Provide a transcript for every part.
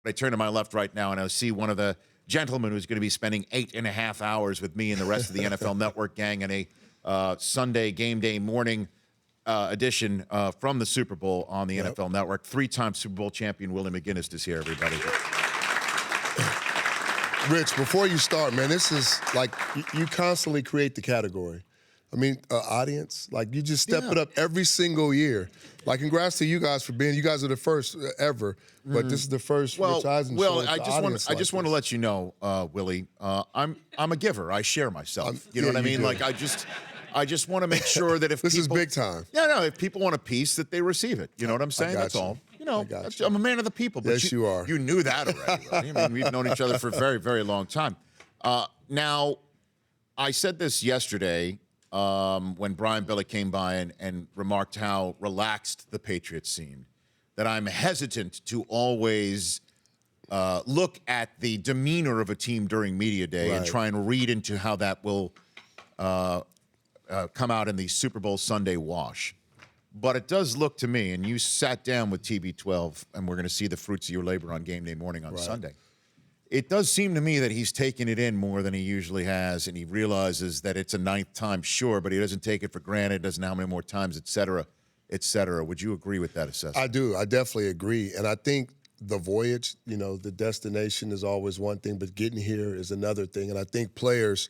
I turn to my left right now, and I see one of the gentlemen who's going to be spending 8.5 hours with me and the rest of the NFL Network gang in a Sunday game day morning edition from the Super Bowl on the NFL Network. 3-time Super Bowl champion Willie McGinest is here, everybody. Rich, before you start, man, this is like you constantly create the category. I mean, audience, like you just step it up every single year. Like, congrats to you guys for being. You guys are the first ever, but this is the first Rich Eisen show. Well, I just want to let you know, Willie, I'm a giver. I share myself. You know what I mean? Like I just want to make sure that if this people, is big time. No, if people want a piece, that they receive it. You know what I'm saying? That's all. You know, I'm a man of the people. But yes, you are. You knew that already, right? I mean, we've known each other for a very, very long time. Now, I said this yesterday when Brian Billick came by and remarked how relaxed the Patriots seemed, that I'm hesitant to always look at the demeanor of a team during media day and try and read into how that will come out in the Super Bowl Sunday wash. But it does look to me, and you sat down with TB12, and we're going to see the fruits of your labor on game day morning on Sunday. It does seem to me that he's taken it in more than he usually has, and he realizes that it's a 9th time, sure, but he doesn't take it for granted, doesn't know how many more times, et cetera, et cetera. Would you agree with that assessment? I do. I definitely agree. And I think the voyage, you know, the destination is always one thing, but getting here is another thing. And I think players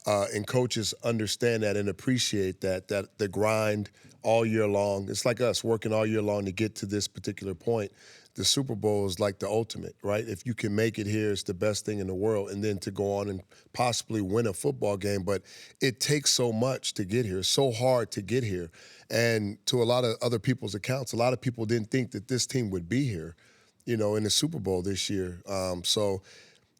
and coaches understand that and appreciate that the grind all year long. It's like us working all year long to get to this particular point. The Super Bowl is like the ultimate, right? If you can make it here, it's the best thing in the world. And then to go on and possibly win a football game. But it takes so much to get here. It's so hard to get here. And to a lot of other people's accounts, a lot of people didn't think that this team would be here, you know, in the Super Bowl this year. So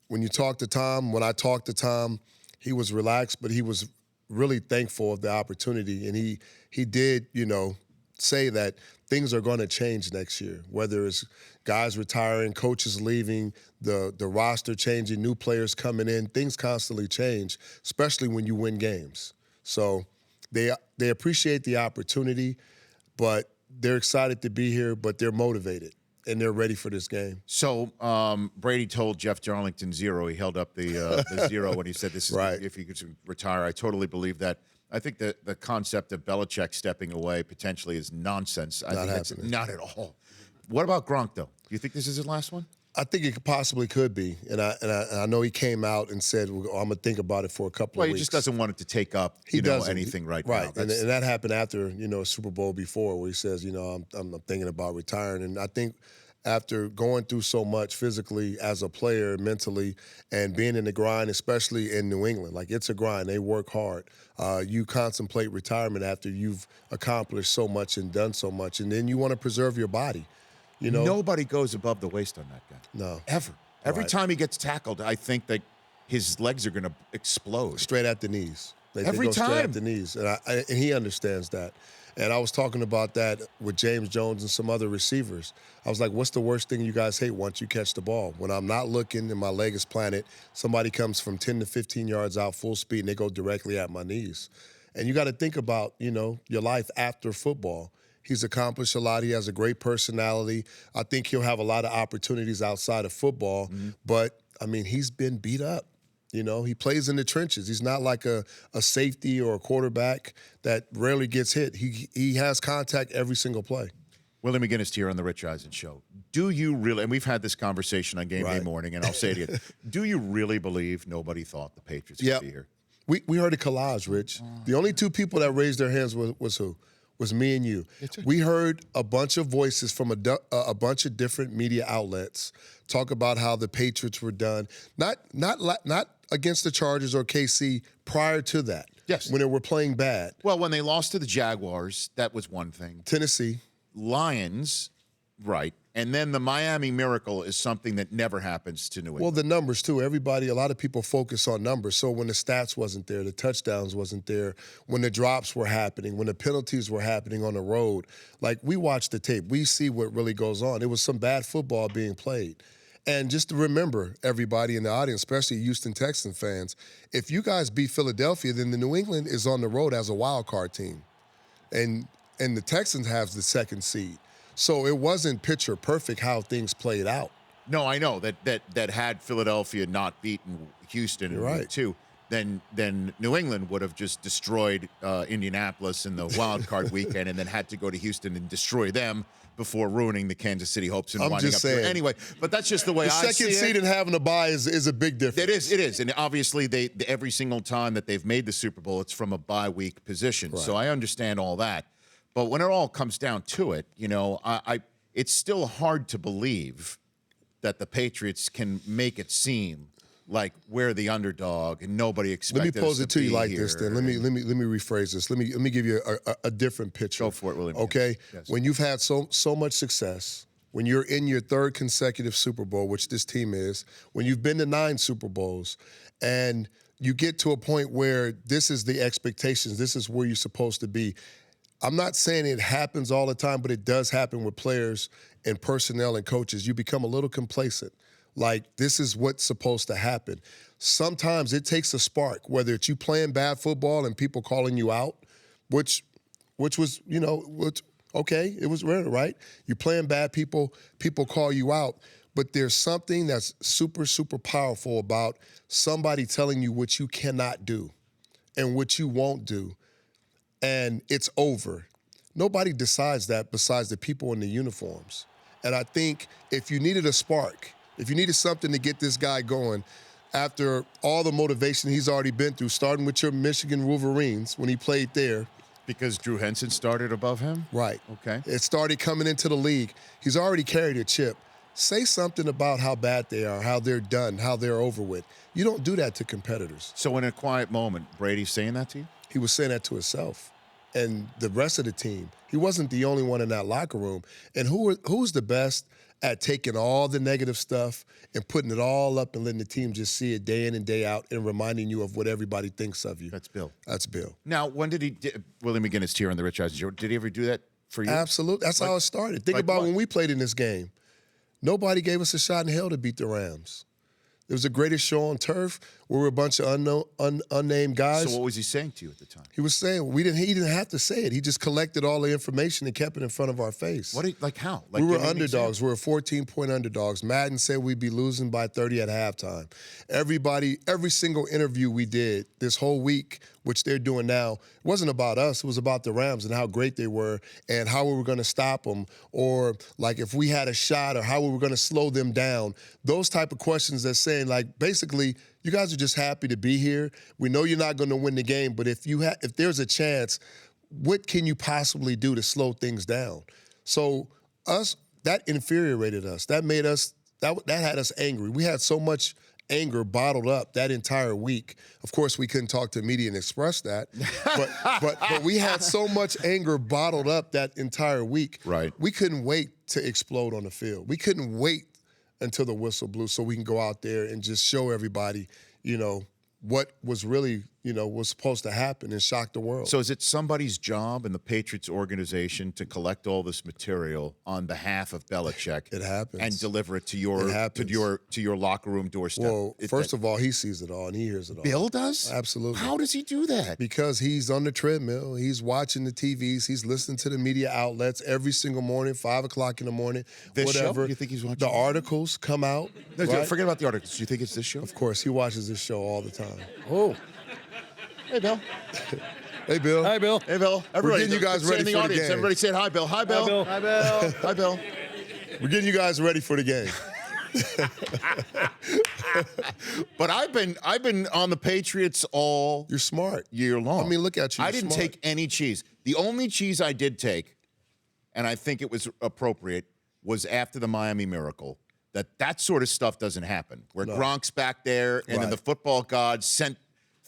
when you talk to Tom, when I talked to Tom, he was relaxed, but he was really thankful of the opportunity. And he did, you know, say that things are going to change next year, whether it's guys retiring, coaches leaving, the roster changing, new players coming in. Things constantly change, especially when you win games. So they appreciate the opportunity, but they're excited to be here, but they're motivated. And they're ready for this game. So Brady told Jeff Darlington 0. He held up the 0 when he said this is if he could retire. I totally believe that. I think the concept of Belichick stepping away potentially is nonsense. I think that's not at all. What about Gronk, though? Do you think this is his last one? I think it possibly could be. And I know he came out and said, well, I'm going to think about it for a couple of weeks. Well, he just doesn't want it to take up anything right now. Right, and that happened after, you know, Super Bowl before where he says, you know, I'm thinking about retiring. And I think after going through so much physically as a player, mentally, and being in the grind, especially in New England, like it's a grind. They work hard. You contemplate retirement after you've accomplished so much and done so much, and then you want to preserve your body. You know, nobody goes above the waist on that guy. No, ever. Every time he gets tackled, I think that his legs are going to explode. Straight at the knees. They Every go time. Straight at the knees, and he understands that. And I was talking about that with James Jones and some other receivers. I was like, what's the worst thing you guys hate once you catch the ball? When I'm not looking and my leg is planted, somebody comes from 10 to 15 yards out full speed and they go directly at my knees. And you got to think about, you know, your life after football. He's accomplished a lot. He has a great personality. I think he'll have a lot of opportunities outside of football. But, I mean, he's been beat up. You know, he plays in the trenches. He's not like a safety or a quarterback that rarely gets hit. He has contact every single play. Willie McGinest here on the Rich Eisen Show. Do you really, and we've had this conversation on game day morning, and I'll say it again, do you really believe nobody thought the Patriots would be here? We heard a collage, Rich. The only two people that raised their hands was who? Was me and you. We heard a bunch of voices from a bunch of different media outlets talk about how the Patriots were done. Not against the Chargers or KC prior to that. Yes. When they were playing bad. Well, when they lost to the Jaguars, that was one thing. Tennessee. Lions, right. And then the Miami Miracle is something that never happens to New England. Well, the numbers, too. A lot of people focus on numbers. So when the stats wasn't there, the touchdowns wasn't there, when the drops were happening, when the penalties were happening on the road, like we watch the tape. We see what really goes on. It was some bad football being played. And just to remember, everybody in the audience, especially Houston Texans fans, if you guys beat Philadelphia, then the New England is on the road as a wild card team. And the Texans have the second seed. So it wasn't picture perfect how things played out. No, I know that had Philadelphia not beaten Houston in You're week 2, then New England would have just destroyed Indianapolis in the wild card weekend, and then had to go to Houston and destroy them before ruining the Kansas City hopes and I'm winding just up here. saying. Anyway, but that's just the way The I see it. second seed and having a bye is a big difference. It is, and obviously every single time that they've made the Super Bowl, it's from a bye week position. Right. So I understand all that, but when it all comes down to it, it's still hard to believe that the Patriots can make it seem like we're the underdog and nobody expected us. Let me pose it to you like here. this. Then let me rephrase this. Let me give you a different picture. Go for it, Willie. Okay, Yes. When you've had so much success, when you're in your 3rd consecutive Super Bowl, which this team is, when you've been to 9 Super Bowls, and you get to a point where this is the expectations, this is where you're supposed to be. I'm not saying it happens all the time, but it does happen with players and personnel and coaches. You become a little complacent. Like, this is what's supposed to happen. Sometimes it takes a spark, whether it's you playing bad football and people calling you out, which was, okay, it was rare, right? You're playing bad, people call you out. But there's something that's super, super powerful about somebody telling you what you cannot do and what you won't do. And it's over. Nobody decides that besides the people in the uniforms. And I think if you needed a spark, if you needed something to get this guy going, after all the motivation he's already been through, starting with your Michigan Wolverines when he played there. Because Drew Henson started above him? Right. Okay. It started coming into the league. He's already carried a chip. Say something about how bad they are, how they're done, how they're over with. You don't do that to competitors. So in a quiet moment, Brady's saying that to you? He was saying that to himself and the rest of the team. He wasn't the only one in that locker room. And who's the best at taking all the negative stuff and putting it all up and letting the team just see it day in and day out and reminding you of what everybody thinks of you? That's Bill. That's Bill. Now, when did Willie McGinest here on the Rich Eisen Show, did he ever do that for you? Absolutely. That's how it started. Think about when we played in this game. Nobody gave us a shot in hell to beat the Rams. It was the greatest show on turf. We were a bunch of unnamed guys. So what was he saying to you at the time? He was saying he didn't have to say it. He just collected all the information and kept it in front of our face. How? We were underdogs. We were 14-point underdogs. Madden said we'd be losing by 30 at halftime. Every single interview we did this whole week, which they're doing now, it wasn't about us. It was about the Rams and how great they were and how we were going to stop them, or like if we had a shot or how we were going to slow them down. Those type of questions that saying, like, basically, you guys are just happy to be here. We know you're not going to win the game, but if there's a chance, what can you possibly do to slow things down? So that infuriated us. That made us, that had us angry. We had so much anger bottled up that entire week. Of course, we couldn't talk to the media and express that, but we had so much anger bottled up that entire week. Right. We couldn't wait to explode on the field. We couldn't wait until the whistle blew so we can go out there and just show everybody, what was really, was supposed to happen and shock the world. So is it somebody's job in the Patriots organization to collect all this material on behalf of Belichick? It happens. And deliver it to your locker room doorstep? Well, first of all, he sees it all and he hears it all. Bill does? Absolutely. How does he do that? Because he's on the treadmill. He's watching the TVs. He's listening to the media outlets every single morning, 5 o'clock in the morning, This whatever. show? You think he's watching the articles come out? No, right? forget about the articles. Do you think it's this show? Of course, he watches this show all the time. Oh. Hey, Bill. Hey, Bill. Hi, Bill. Hey, Bill. Everybody, getting you guys say ready in the for the audience. game. Everybody say hi, Bill. Hi, Bill. Hi, Bill. Hi, Bill. We're getting you guys ready for the game. But I've been on the Patriots all You're smart. year long. I mean, look at you. I You're didn't smart. take any cheese. The only cheese I did take, and I think it was appropriate, was after the Miami Miracle. That sort of stuff doesn't happen. Where Gronk's back there, and then Right. the football gods sent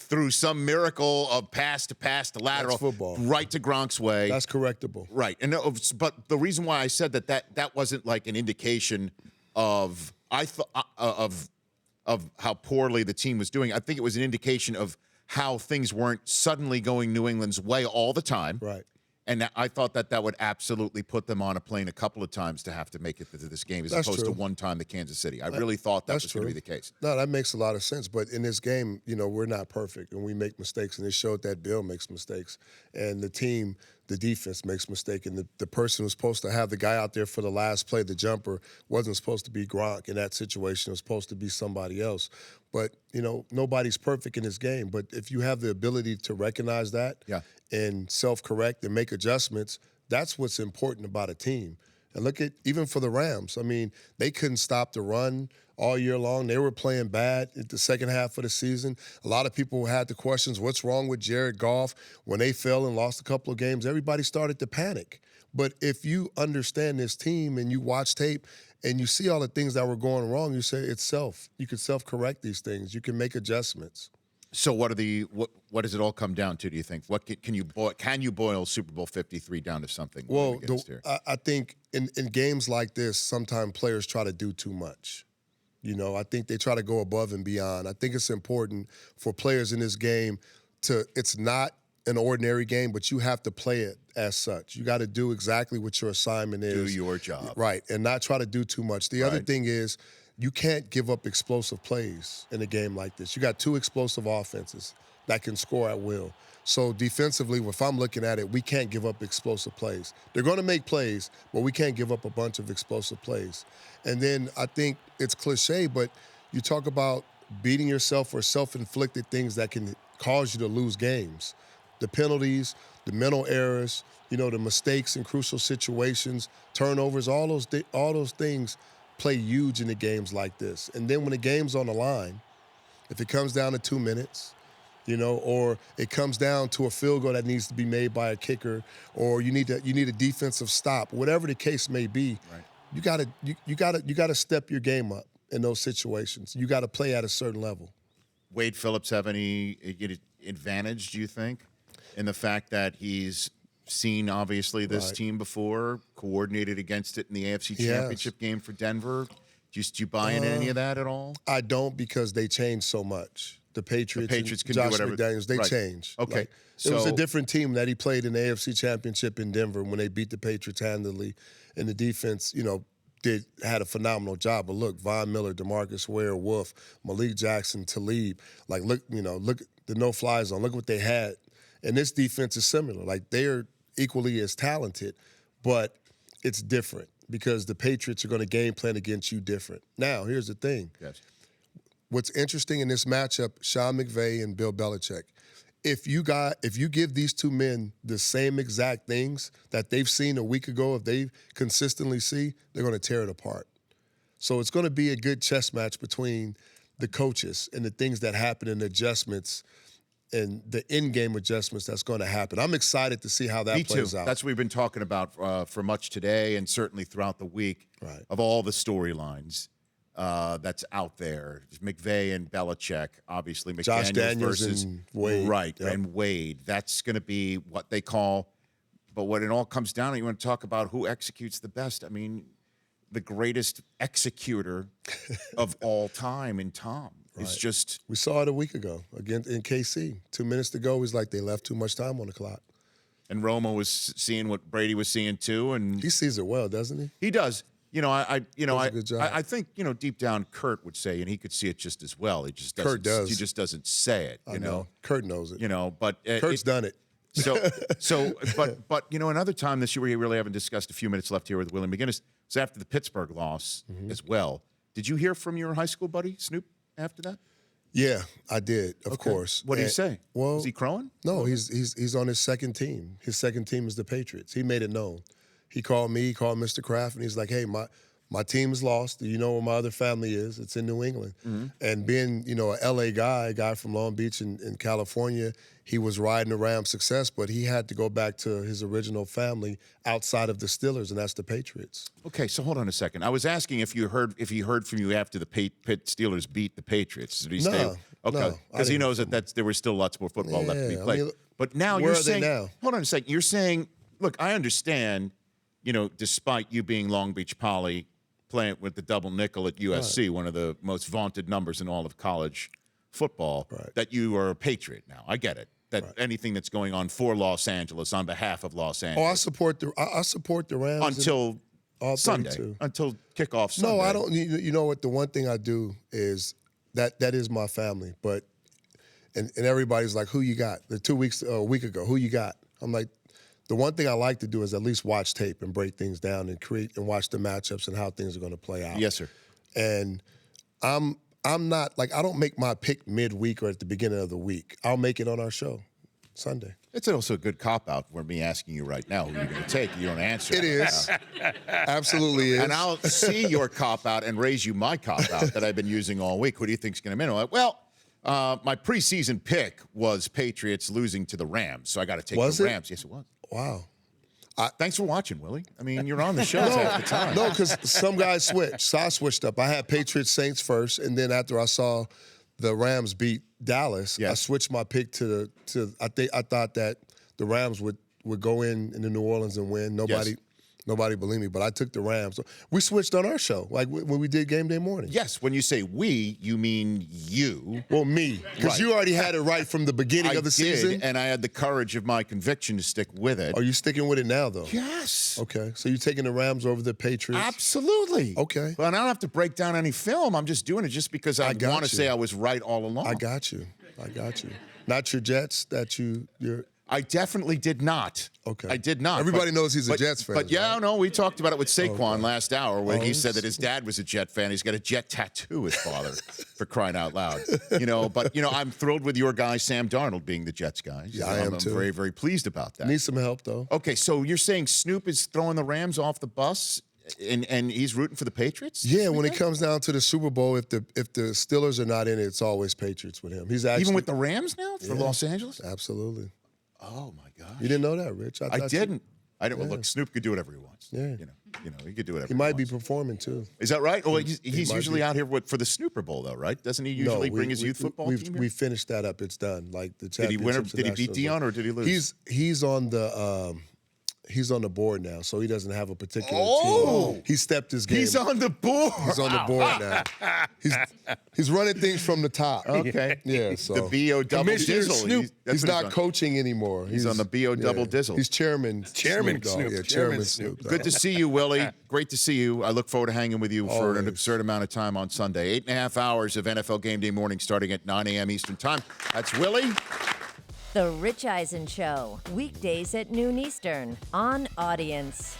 through some miracle of pass to lateral, That's football. right to Gronk's way. That's correctable. Right, but the reason why I said that wasn't like an indication of of how poorly the team was doing. I think it was an indication of how things weren't suddenly going New England's way all the time. Right. And I thought that would absolutely put them on a plane a couple of times to have to make it to this game, as That's opposed true. to one time to Kansas City. I really thought that That's was going to true. be the case. No, that makes a lot of sense. But in this game, we're not perfect and we make mistakes. And it showed that Bill makes mistakes. And the team the defense makes a mistake, and the person who's supposed to have the guy out there for the last play, the jumper, wasn't supposed to be Gronk in that situation. It was supposed to be somebody else. But, nobody's perfect in this game. But if you have the ability to recognize that and self-correct and make adjustments, that's what's important about a team. And look at, even for the Rams, I mean, they couldn't stop the run all year long. They were playing bad at the second half of the season. A lot of people had the questions, what's wrong with Jared Goff? When they fell and lost a couple of games, everybody started to panic. But if you understand this team and you watch tape and you see all the things that were going wrong, you say it's self. You can self-correct these things. You can make adjustments. So what does it all come down to, do you think? What can you boil Super Bowl 53 down to something? Well, I think in games like this, sometimes players try to do too much. I think they try to go above and beyond. I think it's important for players in this game it's not an ordinary game, but you have to play it as such. You got to do exactly what your assignment is. Do your job. Right, and not try to do too much. The other thing is, you can't give up explosive plays in a game like this. You got two explosive offenses that can score at will. So defensively, if I'm looking at it, we can't give up explosive plays. They're going to make plays, but we can't give up a bunch of explosive plays. And then I think it's cliche, but you talk about beating yourself or self-inflicted things that can cause you to lose games. The penalties, the mental errors, the mistakes in crucial situations, turnovers, all those things play huge in the games like this. And then when the game's on the line, if it comes down to 2 minutes, or it comes down to a field goal that needs to be made by a kicker, or you need a defensive stop, whatever the case may be, you gotta step your game up in those situations. You got to play at a certain level. Wade Phillips have any advantage, do you think, in the fact that he's seen, obviously, this team before, coordinated against it in the AFC Championship game for Denver? Do you buy into any of that at all? I don't, because they changed so much. The Patriots can Josh do whatever. McDaniels, they changed. Okay. It was a different team that he played in the AFC Championship in Denver when they beat the Patriots handily. And the defense, had a phenomenal job. But look, Von Miller, DeMarcus Ware, Wolf, Malik Jackson, Talib, look at the no-fly zone. Look what they had. And this defense is similar. They're equally as talented, but it's different because the Patriots are going to game plan against you different. Now, here's the thing. Yes. What's interesting in this matchup, Sean McVay and Bill Belichick, if you give these two men the same exact things that they've seen a week ago, if they consistently see, they're going to tear it apart. So it's going to be a good chess match between the coaches and the things that happen and the adjustments and the in-game adjustments that's going to happen. I'm excited to see how that plays out. That's what we've been talking about for much today and certainly throughout the week of all the storylines that's out there. McVay and Belichick, obviously. McDaniels Josh Daniels versus and Wade. Right, and Wade. That's going to be what they call, but when it all comes down to, you want to talk about who executes the best. I mean, the greatest executor of all time in Tom. It's just... We saw it a week ago again in KC. 2 minutes to go, it was like they left too much time on the clock. And Romo was seeing what Brady was seeing too, and he sees it well, doesn't he? He does. I good job. I think deep down Kurt would say, and he could see it just as well. He just doesn't. Kurt does. He just doesn't say it. I know. Kurt knows it. But Kurt's done it. But another time this year we really haven't discussed. A few minutes left here with Willie McGinest. Was after the Pittsburgh loss as well. Did you hear from your high school buddy Snoop after that? Yeah, I did, of course. What did he say? Well, is he crowing? No, he's on his second team. His second team is the Patriots. He made it known. He called me, he called Mr. Kraft, and he's like, hey, my team is lost. Do you know where my other family is? It's in New England. And being, an LA guy, a guy from Long Beach in California, he was riding the Rams' success, but he had to go back to his original family outside of the Steelers, and that's the Patriots. Okay, so hold on a second. I was asking if he heard from you after the Pitt Steelers beat the Patriots. Did he say? Okay, because he knows that there was still lots more football left to be played. I mean, but now you're saying, hold on a second. You're saying, look, I understand, despite you being Long Beach Poly, playing with the double nickel at USC, one of the most vaunted numbers in all of college football, that you are a Patriot now. I get it. That anything that's going on for Los Angeles, on behalf of Los Angeles. Oh, I support the Rams until Sunday, until kickoff Sunday. No, I don't. You know what? The one thing I do is that is my family. But and everybody's like, who you got? A week ago, who you got? I'm like, the one thing I like to do is at least watch tape and break things down and create and watch the matchups and how things are going to play out. Yes, sir. And I'm not like I don't make my pick midweek or at the beginning of the week. I'll make it on our show Sunday. It's also a good cop-out for me asking you right now who you're going to take. You don't answer. It is. Absolutely is. And I'll see your cop-out and raise you my cop-out that I've been using all week. Who do you think's going to win? Well, my preseason pick was Patriots losing to the Rams, so I got to take the Rams. Yes, it was. Wow. Thanks for watching, Willie. I mean, you're on the show half the time. No, because some guys switched. So I switched up. I had Patriots Saints first, and then after I saw the Rams beat Dallas, I switched my pick to I thought that the Rams would go into New Orleans and win. Nobody believed me, but I took the Rams. We switched on our show, like when we did Game Day Morning. Yes, when you say we, you mean you. Well, me, because you already had it right from the beginning of the season. And I had the courage of my conviction to stick with it. Are you sticking with it now, though? Yes. Okay, so you're taking the Rams over the Patriots? Absolutely. Okay. Well, I don't have to break down any film. I'm just doing it just because I want to say I was right all along. I got you. Not your Jets that you're... I definitely did not. Okay. I did not. Everybody knows he's a Jets fan. But yeah, right? no, we talked about it with Saquon last hour where he said that his dad was a Jet fan. He's got a Jet tattoo, his father, for crying out loud. But I'm thrilled with your guy, Sam Darnold, being the Jets guy. Yeah, I am too. I'm very, very pleased about that. Need some help, though. Okay, so you're saying Snoop is throwing the Rams off the bus and he's rooting for the Patriots? Yeah, when it comes down to the Super Bowl, if the Steelers are not in it, it's always Patriots with him. He's actually even with the Rams now for Los Angeles? Absolutely. Oh my gosh! You didn't know that, Rich? I didn't. I didn't. Well, look, Snoop could do whatever he wants. Yeah. He could do whatever. He might be performing too. Is that right? Oh, he's usually out here for the Snooper Bowl, though, right? Doesn't he usually bring his youth football team here? We finished that up. It's done. Like the did he win? Did he beat Dion or did he lose? He's on the. He's on the board now, so he doesn't have a particular team. He stepped his game. He's on the board. He's on the board now. He's running things from the top. Okay. Yeah. So the B.O. double dizzle. Snoop, he's not coaching anymore. He's on the B.O. double dizzle. He's chairman. Chairman Snoop. Yeah, Chairman Snoop. Good to see you, Willie. Great to see you. I look forward to hanging with you for an absurd amount of time on Sunday. 8.5 hours of NFL Game Day morning starting at 9 a.m. Eastern Time. That's Willie. The Rich Eisen Show, weekdays at noon Eastern on Audience.